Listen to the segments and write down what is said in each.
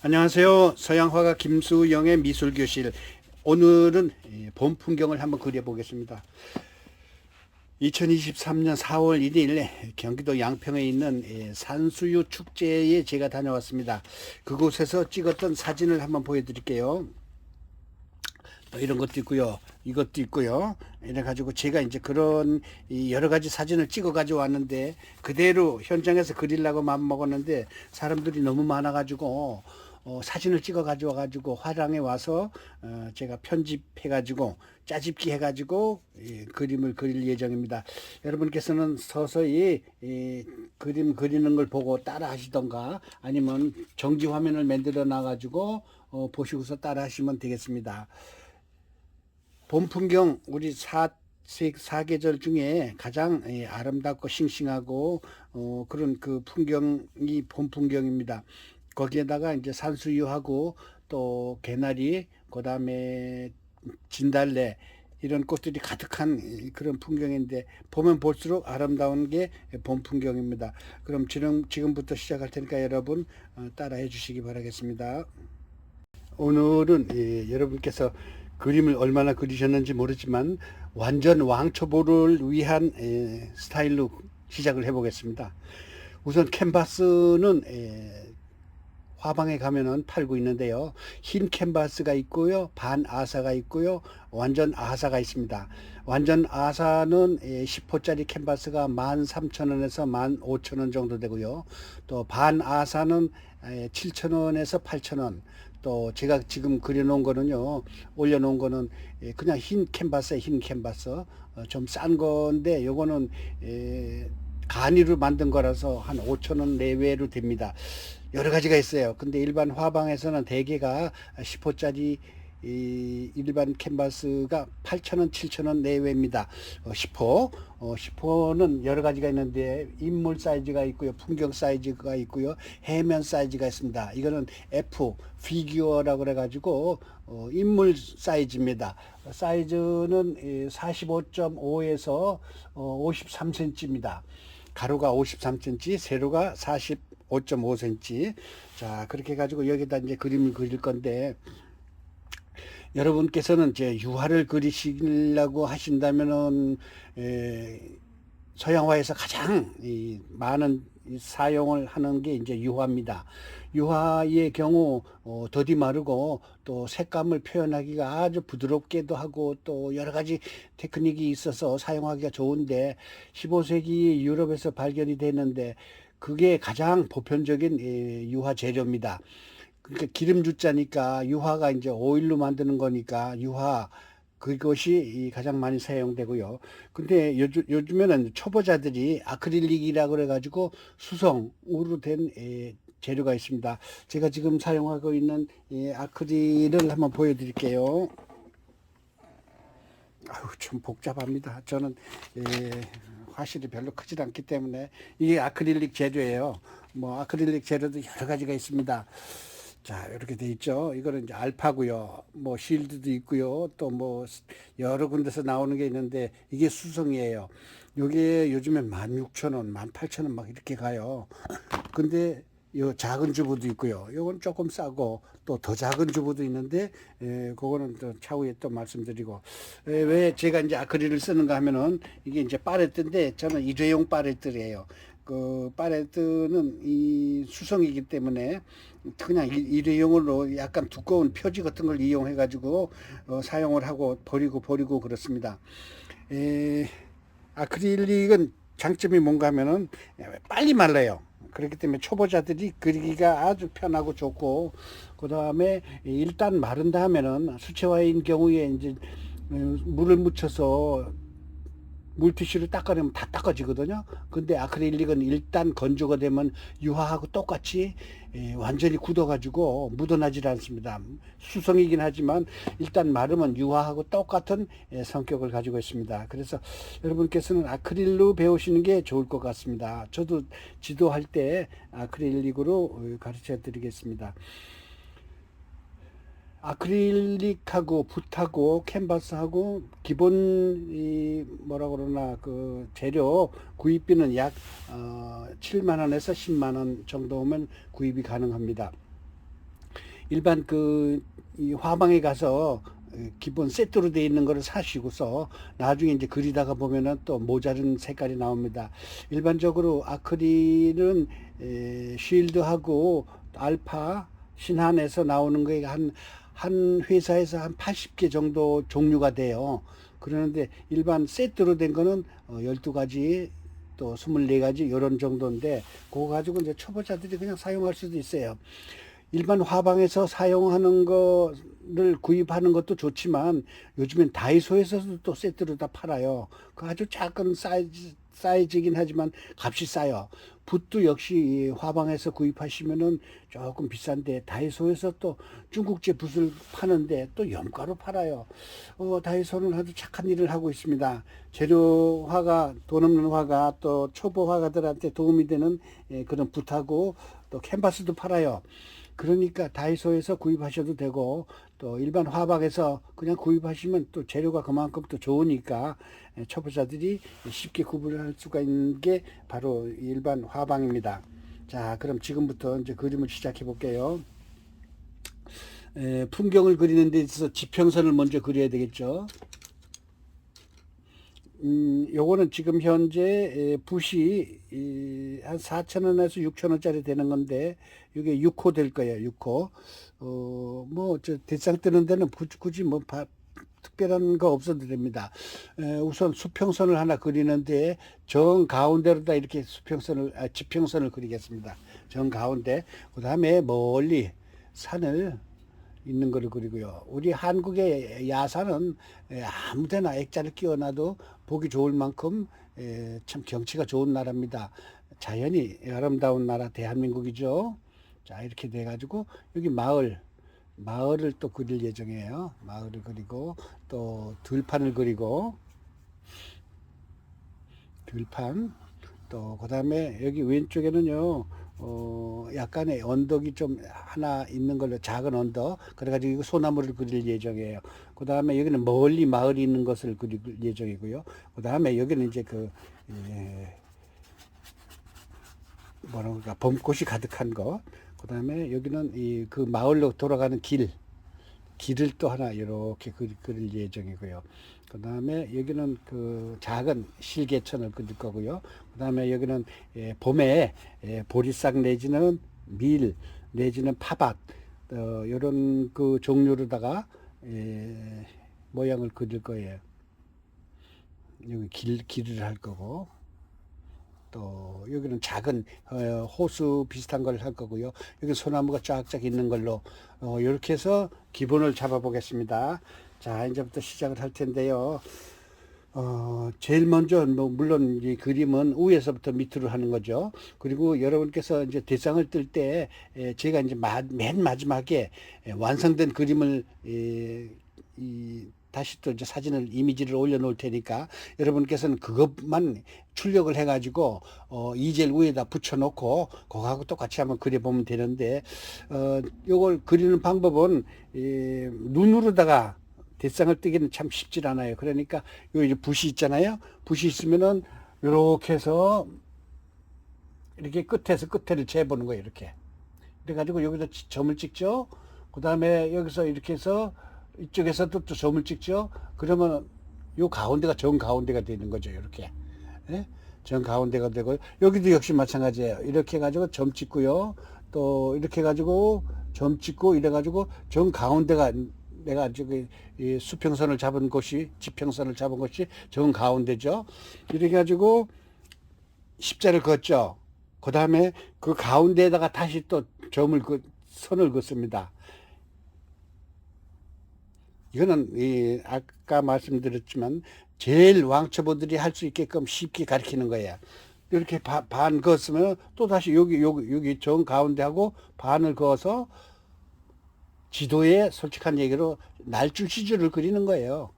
안녕하세요. 서양화가 김수영의 미술교실. 오늘은 봄 풍경을 한번 그려보겠습니다. 2023년 4월 1일 경기도 양평에 있는 산수유 축제에 제가 다녀왔습니다. 그곳에서 찍었던 사진을 한번 보여드릴게요. 또 이런 것도 있고요. 이것도 있고요. 이래 가지고 제가 이제 그런 여러 가지 사진을 찍어 가지고 왔는데 그대로 현장에서 그리려고 마음 먹었는데 사람들이 너무 많아 가지고 사진을 찍어 가지고 화랑에 와서 제가 편집해 가지고 짜집기 해 가지고 그림을 그릴 예정입니다. 여러분께서는 서서히 그림 그리는 걸 보고 따라 하시던가 아니면 정지 화면을 만들어 놔 가지고 보시고서 따라 하시면 되겠습니다. 봄 풍경 우리 사계절 중에 가장 아름답고 싱싱하고 그런 그 풍경이 봄 풍경입니다. 거기에다가 이제 산수유하고 또 개나리 그다음에 진달래 이런 꽃들이 가득한 그런 풍경인데 보면 볼수록 아름다운 게 봄 풍경입니다. 그럼 지금부터 시작할 테니까 여러분 따라해 주시기 바라겠습니다. 오늘은 여러분께서 그림을 얼마나 그리셨는지 모르지만 완전 왕초보를 위한 스타일로 시작을 해 보겠습니다. 우선 캔버스는 화방에 가면은 팔고 있는데요. 흰 캔버스가 있고요. 반 아사가 있고요. 완전 아사가 있습니다. 완전 아사는 10호짜리 캔버스가 13,000원에서 15,000원 정도 되고요. 또 반 아사는 7,000원에서 8,000원. 또 제가 지금 그려놓은 거는요, 올려놓은 거는 그냥 흰 캔버스에 흰 캔버스, 좀 싼 건데 요거는 간이로 만든 거라서 한 5,000원 내외로 됩니다. 여러 가지가 있어요. 근데 일반 화방에서는 대개가 10호짜리 일반 캔버스가 8,000원, 7,000원 내외입니다. 10호. 10호는 여러 가지가 있는데 인물 사이즈가 있고요. 풍경 사이즈가 있고요. 해면 사이즈가 있습니다. 이거는 F, 피규어라고 그래가지고 인물 사이즈입니다. 사이즈는 45.5에서 53cm입니다. 가로가 53cm, 세로가 45.5cm. 자, 그렇게 해가지고 여기다 이제 그림을 그릴 건데, 여러분께서는 이제 유화를 그리시려고 하신다면은 서양화에서 가장 많은 사용을 하는 게 이제 유화입니다. 유화의 경우 더디 마르고 또 색감을 표현하기가 아주 부드럽게도 하고 또 여러 가지 테크닉이 있어서 사용하기가 좋은데 15세기 유럽에서 발견이 됐는데 그게 가장 보편적인 유화 재료입니다. 그러니까 기름주자니까 유화가 이제 오일로 만드는 거니까 유화 그것이 가장 많이 사용되고요. 근데 요즘에는 초보자들이 아크릴릭이라고 그래가지고 수성으로 된 재료가 있습니다. 제가 지금 사용하고 있는 아크릴을 한번 보여드릴게요. 아유, 좀 복잡합니다. 저는 화실이 별로 크지 않기 때문에 이게 아크릴릭 재료예요. 뭐 아크릴릭 재료도 여러 가지가 있습니다. 자, 이렇게 돼 있죠. 이거는 이제 알파고요. 뭐 실드도 있고요. 또 뭐 여러 군데서 나오는 게 있는데 이게 수성이에요. 요게 요즘에 16,000원, 18,000원 막 이렇게 가요. 근데 요 작은 주부도 있고요. 요건 조금 싸고 또 더 작은 주부도 있는데 그거는 또 차후에 또 말씀드리고 왜 제가 이제 아크릴을 쓰는가 하면은 이게 이제 파레트인데 저는 일회용 파레트예요. 그 파레트는 이 수성이기 때문에 그냥 일회용으로 약간 두꺼운 표지 같은 걸 이용해 가지고 사용을 하고 버리고 그렇습니다. 아크릴릭은 장점이 뭔가 하면은 빨리 말라요. 그렇기 때문에 초보자들이 그리기가 아주 편하고 좋고 그 다음에 일단 마른다 하면은 수채화인 경우에 이제 물을 묻혀서 물티슈로 닦아내면 다 닦아지거든요. 근데 아크릴릭은 일단 건조가 되면 유화하고 똑같이 완전히 굳어가지고 묻어나질 않습니다. 수성이긴 하지만 일단 마르면 유화하고 똑같은 성격을 가지고 있습니다. 그래서 여러분께서는 아크릴로 배우시는 게 좋을 것 같습니다. 저도 지도할 때 아크릴릭으로 가르쳐 드리겠습니다. 아크릴릭하고 붓하고 캔버스하고 기본 뭐라 그러나 그 재료 구입비는 약 7만 원에서 10만 원 정도면 구입이 가능합니다. 일반 이 화방에 가서 기본 세트로 되어 있는 거를 사시고서 나중에 이제 그리다가 보면은 또 모자른 색깔이 나옵니다. 일반적으로 아크릴은 쉴드하고 알파, 신한에서 나오는 거에 한 회사에서 한 80개 정도 종류가 돼요. 그러는데 일반 세트로 된 거는 12가지 또 24가지 이런 정도인데 그거 가지고 이제 초보자들이 그냥 사용할 수도 있어요. 일반 화방에서 사용하는 거를 구입하는 것도 좋지만 요즘엔 다이소에서도 또 세트로 다 팔아요. 그 아주 작은 사이즈긴 하지만 값이 싸요. 붓도 역시 이 화방에서 구입하시면은 조금 비싼데 다이소에서 또 중국제 붓을 파는데 또 염가로 팔아요. 다이소는 아주 착한 일을 하고 있습니다. 재료화가 돈 없는 화가 또 초보 화가들한테 도움이 되는 그런 붓하고 또 캔버스도 팔아요. 그러니까 다이소에서 구입하셔도 되고 또 일반 화방에서 그냥 구입하시면 또 재료가 그만큼 또 좋으니까 초보자들이 쉽게 구분할 수가 있는 게 바로 일반 화방입니다. 자, 그럼 지금부터 이제 그림을 시작해 볼게요. 풍경을 그리는 데 있어서 지평선을 먼저 그려야 되겠죠. 요거는 지금 현재 붓이 한 4,000원에서 6,000원짜리 되는 건데 이게 6호 될 거예요. 6호. 뭐 저 대상 뜨는 데는 굳이 뭐 특별한 거 없어도 됩니다. 우선 수평선을 하나 그리는데 정 가운데로다 이렇게 지평선을 그리겠습니다. 정 가운데. 그다음에 멀리 산을 있는 거를 그리고요. 우리 한국의 야산은 아무데나 액자를 끼워놔도 보기 좋을 만큼 참 경치가 좋은 나라입니다. 자연이 아름다운 나라 대한민국이죠. 자, 이렇게 돼 가지고 여기 마을을 또 그릴 예정이에요. 마을을 그리고 또 들판을 그리고 들판 또 그다음에 여기 왼쪽에는요. 약간의 언덕이 좀 하나 있는 걸로 작은 언덕 그래가지고 이거 소나무를 그릴 예정이에요. 그 다음에 여기는 멀리 마을이 있는 것을 그릴 예정이고요. 그 다음에 여기는 이제 뭐라 그럴까 봄꽃이 가득한 거. 그 다음에 여기는 그 마을로 돌아가는 길을 또 하나 이렇게 그릴 예정이고요. 그 다음에 여기는 그 작은 실개천을 그릴 거고요. 그 다음에 여기는 봄에 보리싹 내지는 밀 내지는 파밭 이런 그 종류로다가 모양을 그릴 거예요. 여기 길을 할 거고 또 여기는 작은 호수 비슷한 걸 할 거고요. 여기 소나무가 쫙쫙 있는 걸로 이렇게 해서 기본을 잡아 보겠습니다. 자, 이제부터 시작을 할 텐데요. 제일 먼저 뭐 물론 이 그림은 위에서부터 밑으로 하는 거죠. 그리고 여러분께서 이제 대상을 뜰 때 제가 이제 맨 마지막에 완성된 그림을 다시 또 이제 사진을 이미지를 올려놓을 테니까 여러분께서는 그것만 출력을 해가지고 이젤 위에다 붙여놓고 그거하고 똑같이 한번 그려보면 되는데 요걸 그리는 방법은 눈으로다가 대상을 뜨기는 참 쉽질 않아요. 그러니까 요 이제 붓이 있잖아요. 붓이 있으면은 요렇게 해서 이렇게 끝에서 끝에를 재보는 거예요. 이렇게. 그래가지고 여기다 점을 찍죠. 그 다음에 여기서 이렇게 해서 이쪽에서도 또 점을 찍죠. 그러면 요 가운데가 정 가운데가 되는 거죠. 이렇게. 예? 정 가운데가 되고 여기도 역시 마찬가지예요. 이렇게 해가지고 점 찍고요. 또 이렇게 해가지고 점 찍고 이래가지고 정 가운데가 내가 저기 이 수평선을 잡은 곳이 지평선을 잡은 곳이 정 가운데죠. 이렇게 가지고 십자를 긋죠. 그 다음에 그 가운데에다가 다시 또 선을 긋습니다. 이거는 아까 말씀드렸지만 제일 왕초보들이 할 수 있게끔 쉽게 가르치는 거예요. 이렇게 반 그었으면 또 다시 여기 정 가운데 하고 반을 그어서 지도에 솔직한 얘기로 날줄시주를 그리는 거예요.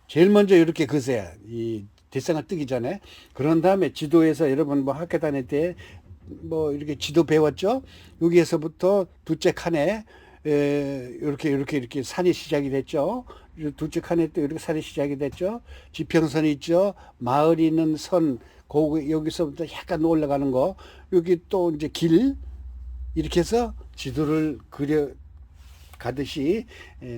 제일 먼저 이렇게 그으세요. 이 대상을 뜨기 전에. 그런 다음에 지도에서 여러분 뭐 학교 다닐 때 뭐 이렇게 지도 배웠죠? 여기에서부터 둘째 칸에 이렇게 산이 시작이 됐죠. 둘째 칸에 또 이렇게 산이 시작이 됐죠. 지평선이 있죠. 마을이 있는 선, 여기서부터 약간 올라가는 거. 여기 또 이제 길, 이렇게 해서 지도를 가듯이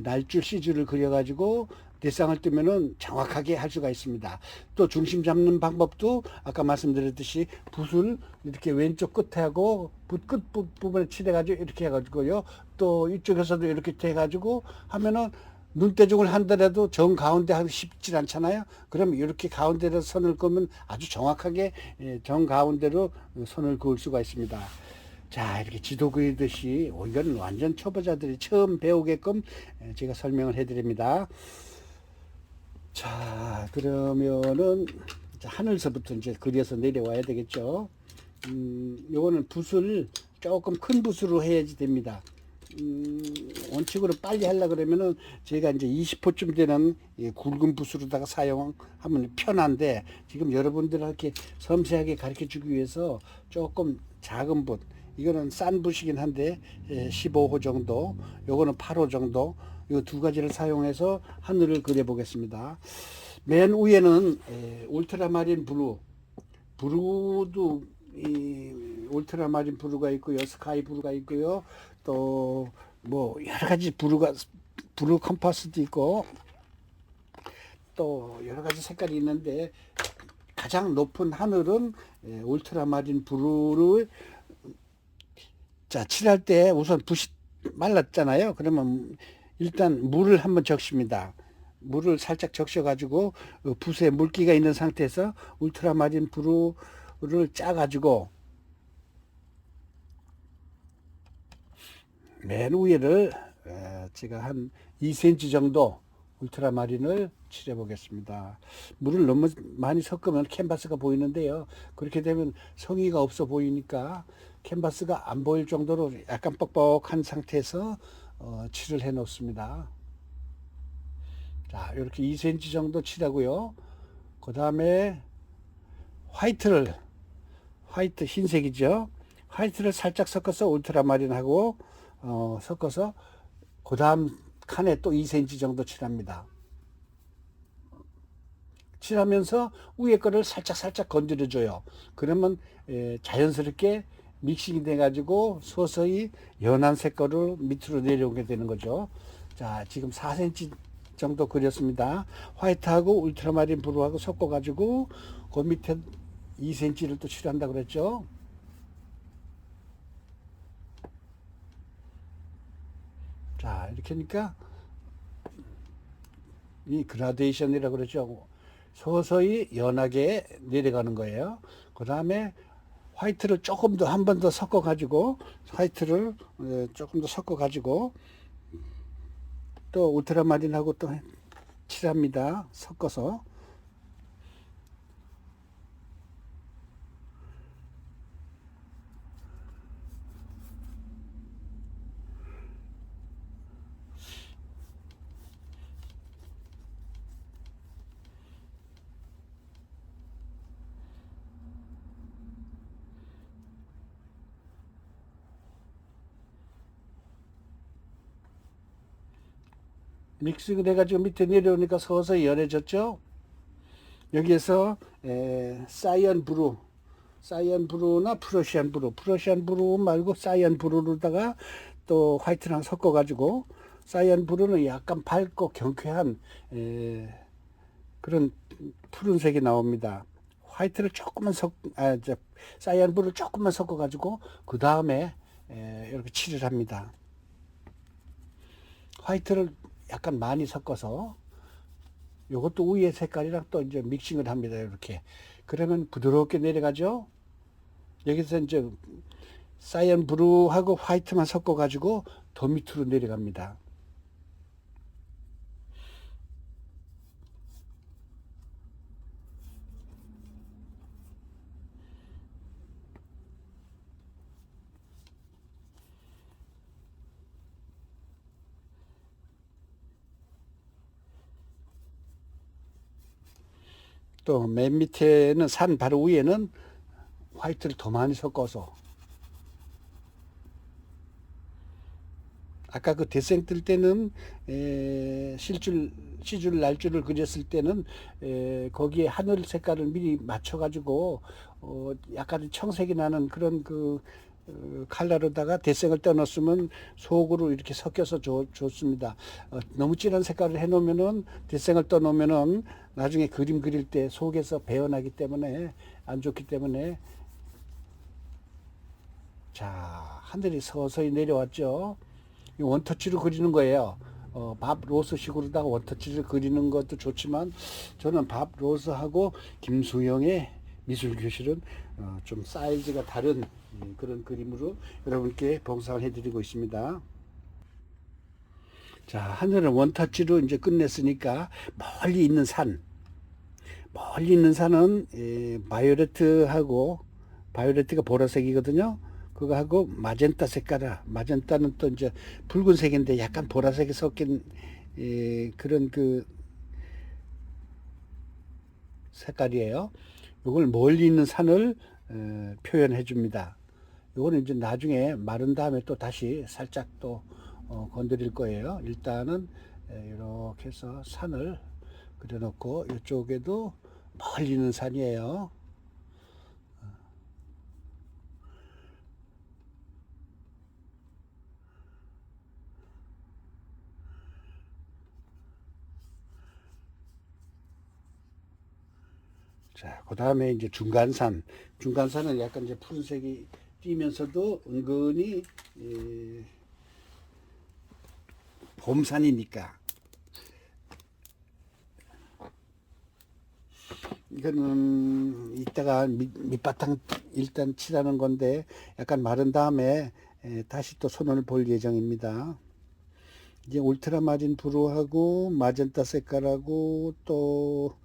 날줄 시줄을 그려가지고 대상을 뜨면은 정확하게 할 수가 있습니다. 또 중심 잡는 방법도 아까 말씀드렸듯이 붓을 이렇게 왼쪽 끝에하고 붓 끝 부분에 칠해가지고 이렇게 해가지고요. 또 이쪽에서도 이렇게 해가지고 하면은 눈대중을 한다라도 정 가운데 하기 쉽지 않잖아요. 그럼 이렇게 가운데로 선을 그으면 아주 정확하게 정 가운데로 선을 그을 수가 있습니다. 자, 이렇게 지도 그리듯이 이건 완전 초보자들이 처음 배우게끔 제가 설명을 해드립니다. 자, 그러면은 하늘서부터 이제 그려서 내려와야 되겠죠. 요거는 붓을 조금 큰 붓으로 해야지 됩니다. 원칙으로 빨리 하려고 그러면은 제가 이제 20호쯤 되는 굵은 붓으로다가 사용하면 편한데, 지금 여러분들에게 섬세하게 가르쳐 주기 위해서 조금 작은 붓, 이거는 싼 붓이긴 한데 15호 정도, 요거는 8호 정도, 이 두 가지를 사용해서 하늘을 그려 보겠습니다. 맨 위에는 울트라마린 브루도 울트라마린 브루가 있고요, 스카이 브루가 있고요, 또 뭐 여러 가지 브루 컴파스도 있고 또 여러 가지 색깔이 있는데, 가장 높은 하늘은 울트라마린 브루를 칠할 때 우선 붓이 말랐잖아요. 그러면 일단 물을 한번 적십니다. 물을 살짝 적셔가지고 붓에 물기가 있는 상태에서 울트라마린 브루를 짜가지고 맨 위에를 제가 한 2cm 정도 울트라마린을 칠해 보겠습니다. 물을 너무 많이 섞으면 캔버스가 보이는데요. 그렇게 되면 성의가 없어 보이니까 캔버스가 안 보일 정도로 약간 뻑뻑한 상태에서 칠을 해 놓습니다. 자, 이렇게 2cm 정도 칠하고요. 그 다음에 화이트 흰색이죠. 화이트를 살짝 섞어서 울트라마린하고 섞어서 그 다음 칸에 또 2cm 정도 칠합니다. 칠하면서 위에 거를 살짝 건드려 줘요. 그러면 자연스럽게 믹싱이 돼 가지고 서서히 연한 색깔로 밑으로 내려오게 되는 거죠. 자, 지금 4cm 정도 그렸습니다. 화이트하고 울트라마린 브루하고 섞어 가지고 그 밑에 2cm를 또 칠한다 그랬죠. 자, 이렇게 하니까 이 그라데이션이라고 그러죠. 서서히 연하게 내려가는 거예요. 그 다음에 화이트를 조금 더 한 번 더 섞어 가지고 화이트를 조금 더 섞어 가지고 또 울트라마린하고 또 칠합니다. 섞어서. 믹싱을 해가지고 밑에 내려오니까 서서히 연해졌죠. 여기에서 사이언 브루나 프러시안 브루 말고 사이언 브루로다가 또 화이트랑 섞어가지고, 사이언 브루는 약간 밝고 경쾌한 그런 푸른색이 나옵니다. 화이트를 조금만 사이언 브루를 조금만 섞어가지고 그 다음에 이렇게 칠을 합니다. 화이트를 약간 많이 섞어서 요것도 위에 색깔이랑 또 이제 믹싱을 합니다. 이렇게. 그러면 부드럽게 내려가죠. 여기서 이제 사이언 브루하고 화이트만 섞어 가지고 더 밑으로 내려갑니다. 또 맨 밑에는 산 바로 위에는 화이트를 더 많이 섞어서, 아까 그 대생 뜰 때는 시줄 날줄을 그렸을 때는 거기에 하늘 색깔을 미리 맞춰 가지고 약간 청색이 나는 그런 그 칼라로다가 대생을 떼어넣으면 속으로 이렇게 섞여서 좋습니다. 너무 진한 색깔을 해놓으면은 대생을 떠놓으면은 나중에 그림 그릴 때 속에서 배어나기 때문에 안 좋기 때문에. 자, 하늘이 서서히 내려왔죠. 이 원터치로 그리는 거예요. 밥 로스식으로다가 원터치를 그리는 것도 좋지만 저는 밥 로스하고 김수영의 미술교실은 좀 사이즈가 다른 그런 그림으로 여러분께 봉상을 해드리고 있습니다. 자, 하늘은 원터치로 이제 끝냈으니까 멀리 있는 산은 바이올레트하고 바이올레트가 보라색이거든요. 그거 하고 마젠타 색깔아. 마젠타는 또 이제 붉은색인데 약간 보라색이 섞인 그런 그 색깔이에요. 이걸 멀리 있는 산을 표현해 줍니다. 이거는 이제 나중에 마른 다음에 또 다시 살짝 또 건드릴 거예요. 일단은 이렇게 해서 산을 그려놓고 이쪽에도 멀리 있는 산이에요. 자, 그 다음에 이제 중간산. 중간산은 약간 이제 푸른색이 띄면서도 은근히 봄산이니까. 이거는 이따가 밑바탕 일단 칠하는 건데 약간 마른 다음에 다시 또 손을 볼 예정입니다. 이제 울트라마린 브루하고 마젠타 색깔하고 또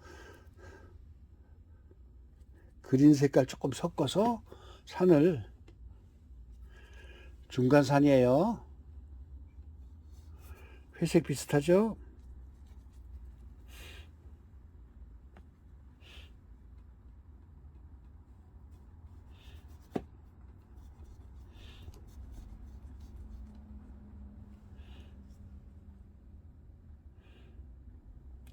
그린 색깔 조금 섞어서 산을 중간산이에요. 회색 비슷하죠?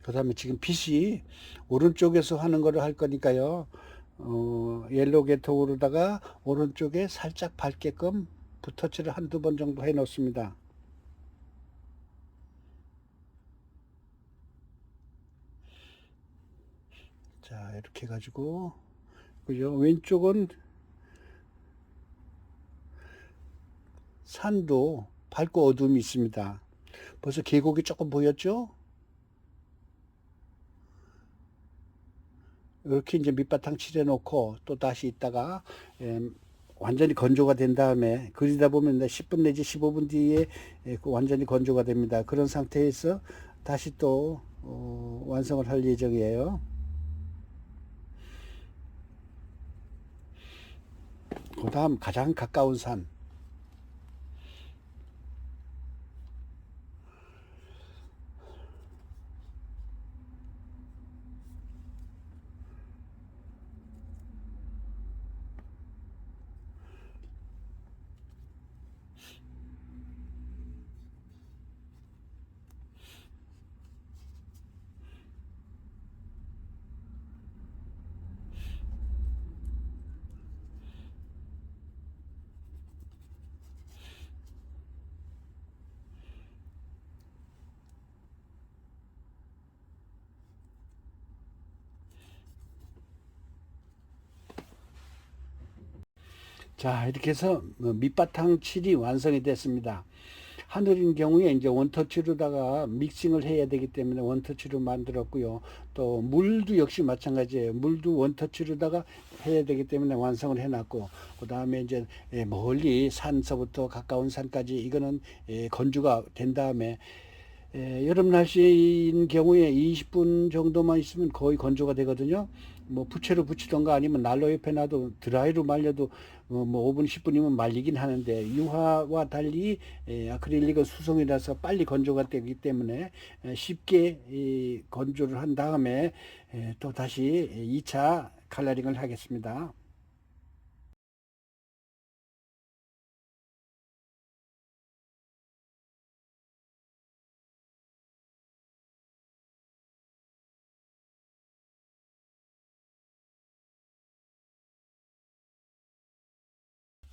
그 다음에 지금 빛이 오른쪽에서 하는 거를 할 거니까요. 옐로우 게토우로다가 오른쪽에 살짝 밝게끔 붓터치를 한두 번 정도 해 놓습니다. 자, 이렇게 해가지고, 그죠? 왼쪽은 산도 밝고 어두움이 있습니다. 벌써 계곡이 조금 보였죠? 이렇게 이제 밑바탕 칠해 놓고 또 다시 있다가 완전히 건조가 된 다음에 그리다 보면 10분 내지 15분 뒤에 완전히 건조가 됩니다. 그런 상태에서 다시 또 완성을 할 예정이에요. 그 다음 가장 가까운 산. 자, 이렇게 해서 밑바탕 칠이 완성이 됐습니다. 하늘인 경우에 이제 원터치로다가 믹싱을 해야 되기 때문에 원터치로 만들었고요. 또 물도 역시 마찬가지예요. 물도 원터치로다가 해야 되기 때문에 완성을 해놨고, 그 다음에 이제 멀리 산서부터 가까운 산까지 이거는 건조가 된 다음에 여름 날씨인 경우에 20분 정도만 있으면 거의 건조가 되거든요. 뭐 부채로 붙이던가 아니면 난로 옆에 놔도 드라이로 말려도 뭐 5분 10분이면 말리긴 하는데 유화와 달리 아크릴릭은 수성이라서 빨리 건조가 되기 때문에 쉽게 건조를 한 다음에 또 다시 2차 칼라링을 하겠습니다.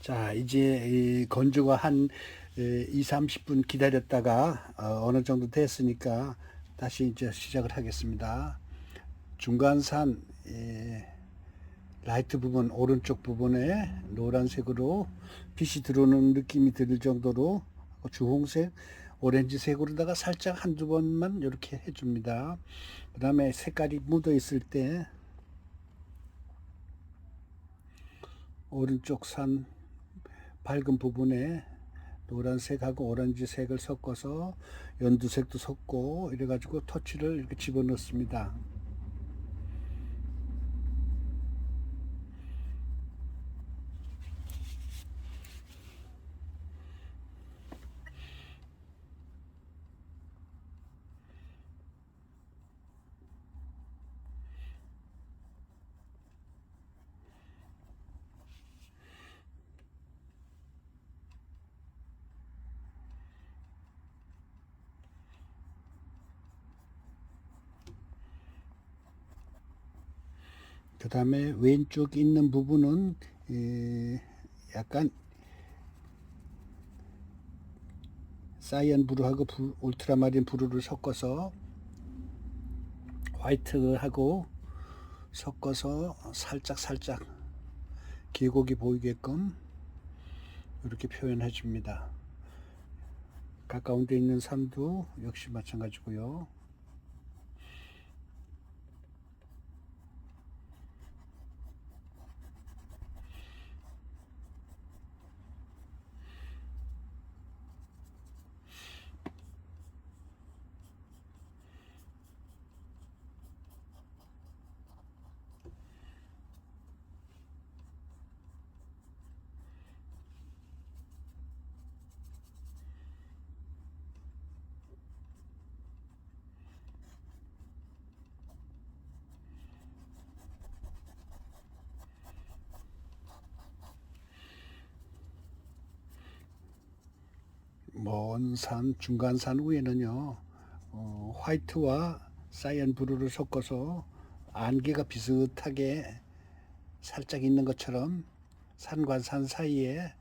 자, 이제 이 건조가 한 2, 30분 기다렸다가 어느 정도 됐으니까 다시 이제 시작을 하겠습니다. 중간산 라이트 부분, 오른쪽 부분에 노란색으로 빛이 들어오는 느낌이 들 정도로 주홍색, 오렌지색으로다가 살짝 한두 번만 이렇게 해줍니다. 그 다음에 색깔이 묻어 있을 때 오른쪽 산 밝은 부분에 노란색하고 오렌지색을 섞어서 연두색도 섞고 이래가지고 터치를 이렇게 집어넣습니다. 그 다음에 왼쪽 있는 부분은 약간 사이언 브루하고 울트라마린 브루를 섞어서 화이트하고 섞어서 살짝 계곡이 보이게끔 이렇게 표현해 줍니다. 가까운 데 있는 산도 역시 마찬가지고요. 먼 산, 중간산 위에는요, 화이트와 사이언 브루를 섞어서 안개가 비슷하게 살짝 있는 것처럼 산과 산 사이에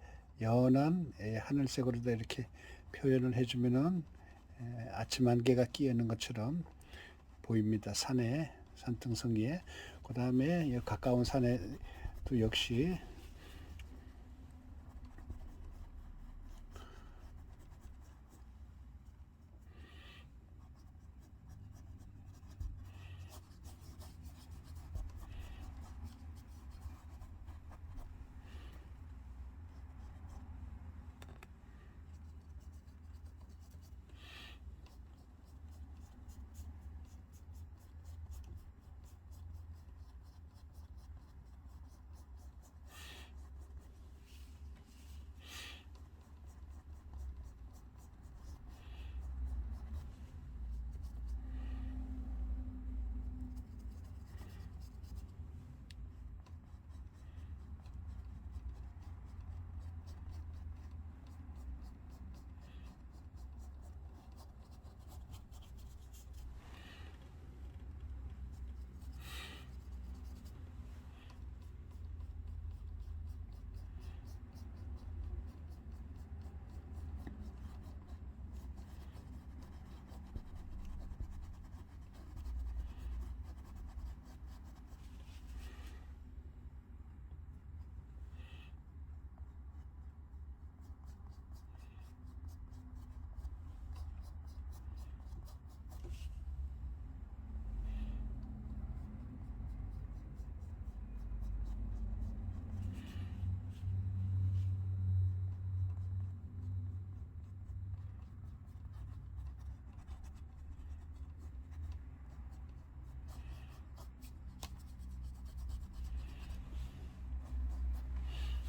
연한 하늘색으로 이렇게 표현을 해주면은 아침 안개가 끼어있는 것처럼 보입니다. 산에, 산등성이에. 그 다음에 가까운 산에도 역시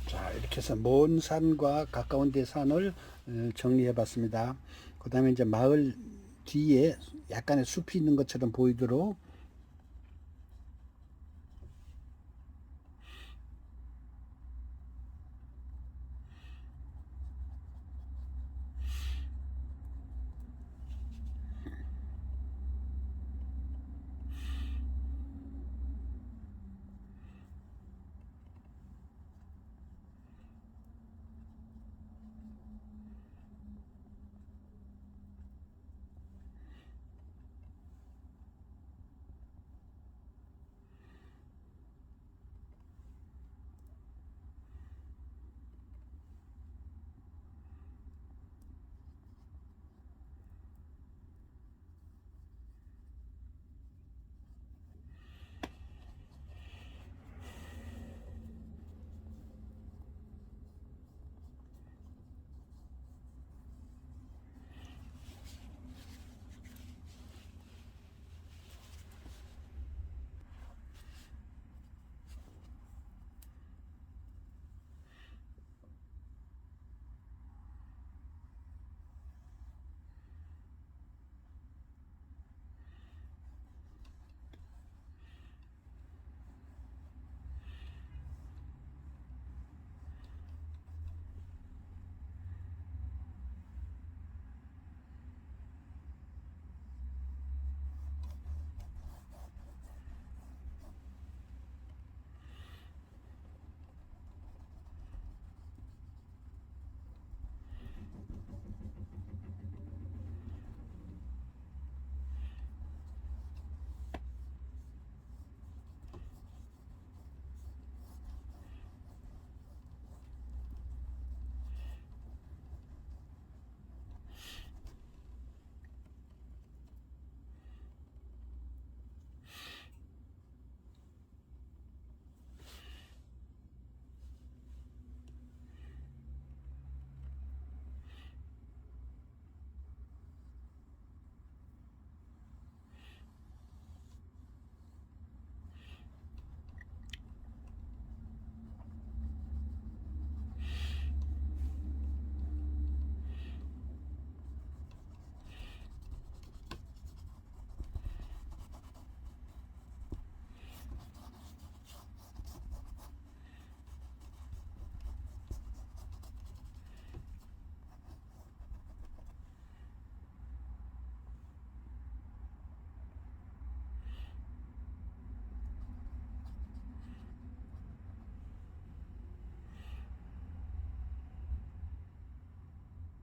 자, 이렇게 해서 먼 산과 가까운 데 산을 정리해 봤습니다. 그 다음에 이제 마을 뒤에 약간의 숲이 있는 것처럼 보이도록